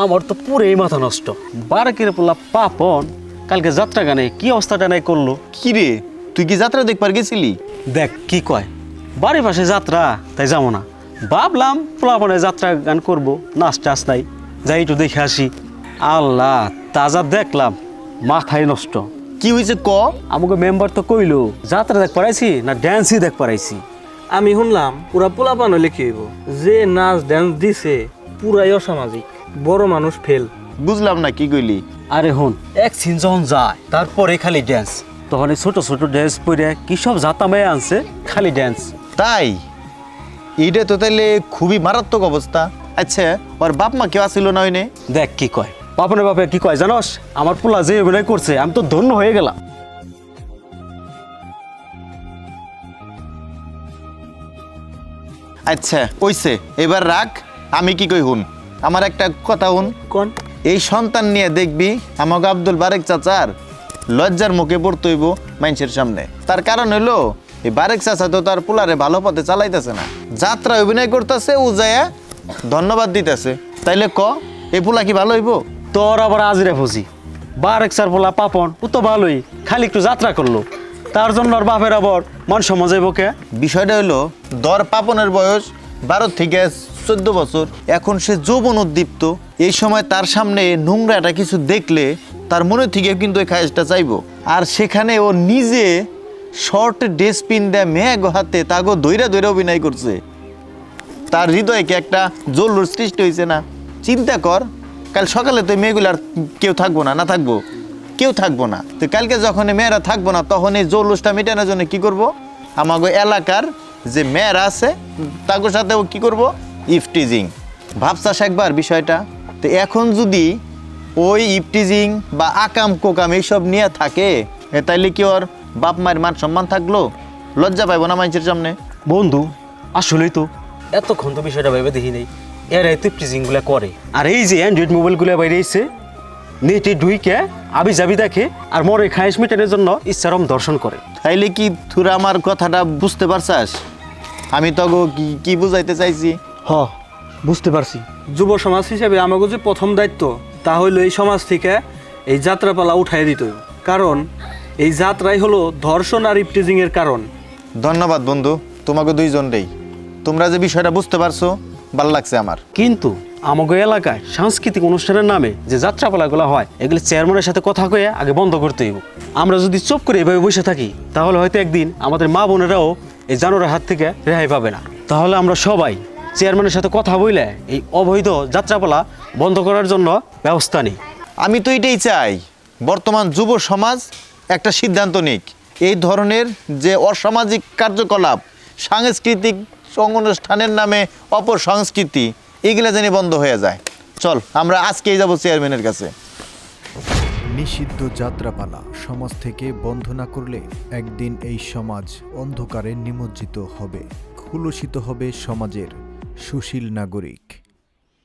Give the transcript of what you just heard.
আমার তো পুরোই মাথা নষ্ট। বারাকের পোলা পাপন কালকে যাত্রা গানে কি অবস্থাটা নাই করলো। কি রে, তুই কি যাত্রা দেখবার গেছিলি? দেখ কি কয়, বাড়ির পাশে যাত্রা, তাই যাবো না। ভাবলাম পোলাপনে যাত্রা গান করবো, নাচ টাচ নাই, যাই একটু দেখে আসি। আল্লাহ, তাজা দেখলাম মাথায় নষ্ট। কি হয়েছে ক? আমাকে মেম্বার তো কইলো যাত্রা দেখ পারাইছি না ড্যান্সই দেখ পারাইছি। আমি শুনলাম পুরা পোলাপান হলে কি হইব, যে নাচ ড্যান্স দিছে পুরাই অসামাজিক, বড় মানুষ ফেল। বুঝলাম না কি কইলি। আরে হন, এক সিন যখন যায় তারপরে খালি ড্যান্স, তখন এই ছোট ছোট ড্যান্স পরে কি সব জাতা মেয়ে আনছে, খালি ড্যান্স। তাই এইটা তো তাইলে খুবই মারাত্মক অবস্থা। আচ্ছা, ওর বাপ মা কেউ আসিল না ওইনে? দেখ কি কয়, পাপনের বাপে কি কয় জানোস, আমার পোলা যে অভিনয় করছে আমি তো ধন্য হয়ে গেলাম। আচ্ছা ওইছে, এবার রাখ। আমি কি কই হুন, আমার একটা কথা হুন। কোন? এই সন্তান নিয়ে দেখবি আমাকে আব্দুল বারেক চাচার লজ্জার মুখে পড়তে হইব মানুষের সামনে। তার কারণ হইলো এই বারেক চাচা তো তার পোলারে ভালো পথে চালাইতেছে না, যাত্রা অভিনয় করতেছে, ও যায় ধন্যবাদ দিতেছে। তাইলে ক, এই পোলা কি ভালো হইব? তোর আবার আজরে ফসি, বারেক স্যার পোলা পাপন ও তো ভালোই, খালি একটু যাত্রা করলো, তার জন্য আর বাপের আবার মান সম্মান যাইব কে? বিষয়টা হইলো দর পাপনের বয়স 12 থেকে 14 বছর, এখন সে যৌবন উদ্দীপ্ত। এই সময় তার সামনে নোংরাটা কিছু দেখলে তার মনে থেকে কিন্তু ওই খায়েশটা চাইবো। আর সেখানে ও নিজে শর্ট ড্রেস পিন দেয় মেঘ হাতে তাগো দৈরা দৈরা অভিনয় করছে, তার হৃদয়ে কি একটা জল্লুর সৃষ্টি হয়েছে না? চিন্তা কর, কাল সকালে তো মেয়েগুলার কেউ থাকবো না, না থাকবো, কেউ থাকবো না। তো কালকে যখন মেয়েরা থাকবো না, তখন এই জল্লুসটা মেটানোর জন্য কি করব, আমাগো এলাকার যে মেয়েরা আছে তাদের সাথেও কি করব, ইফটিজিং। ভাবছাস একবার বিষয়টা? তো এখন যদি ওই ইফটিজিং বা আকাম কোকাম এইসব নিয়ে থাকে, তাইলে কি ওর বাপ মায়ের মান সম্মান থাকলো? লজ্জা পাইব না মানুষের সামনে? বন্ধু, আসলেই তো এতক্ষণ তো বিষয়টা ভেবে দেখি নেই, এরা তো প্রিজিংগুলো করে। আর এই যে অ্যান্ড্রয়েড মোবাইলগুলো বাইরে এসে নেটে ঢুইকে আবি যাবি দেখে আর মরে খায়েশ মেটানোর জন্য ইচ্ছারম দর্শন করে। তাইলে কি তোরা আমার কথাটা বুঝতে পারছাস? আমি তো কি বুঝাইতে চাইছি? হ, বুঝতে পারছি। যুব সমাজ হিসেবে আমাকে যে প্রথম দায়িত্ব তা হইলো এই সমাজ থেকে এই যাত্রাপালা উঠাই দিতে হইব। কারণ এই যাত্রাই হলো ধর্ষণ আর ইফটিজিং এর কারণ। ধন্যবাদ বন্ধু, তোমাকে দুইজনরেই। তোমরা যে বিষয়টা বুঝতে পারছো, ভালো লাগছে আমার। কিন্তু আমাকে এলাকায় সাংস্কৃতিক অনুষ্ঠানের নামে যে যাত্রাপালাগুলো হয়, এগুলো চেয়ারম্যানের সাথে কথা কয়ে আগে বন্ধ করতে হইব। আমরা যদি চুপ করে এভাবে বসে থাকি, তাহলে হয়তো একদিন আমাদের মা বোনেরাও এই জানোয়ারের হাত থেকে রেহাই পাবে না। তাহলে আমরা সবাই চেয়ারম্যানের সাথে কথা বলে এই অবৈধ যাত্রাপালা বন্ধ করার জন্য ব্যবস্থা নিই। আমি তো এটাই চাই, বর্তমান যুব সমাজ একটা সিদ্ধান্ত নিক, এই ধরনের যে অসামাজিক কার্যকলাপ, সাংস্কৃতিক অনুষ্ঠানের নামে অপসংস্কৃতি, এগুলা যেন বন্ধ হয়ে যায়। চল আমরা আজকেই যাব চেয়ারম্যানের কাছে। নিষিদ্ধ যাত্রাপালা সমাজ থেকে বন্ধ না করলে একদিন এই সমাজ অন্ধকারে নিমজ্জিত হবে, কলুষিত হবে সমাজের সুশীল নাগরিক।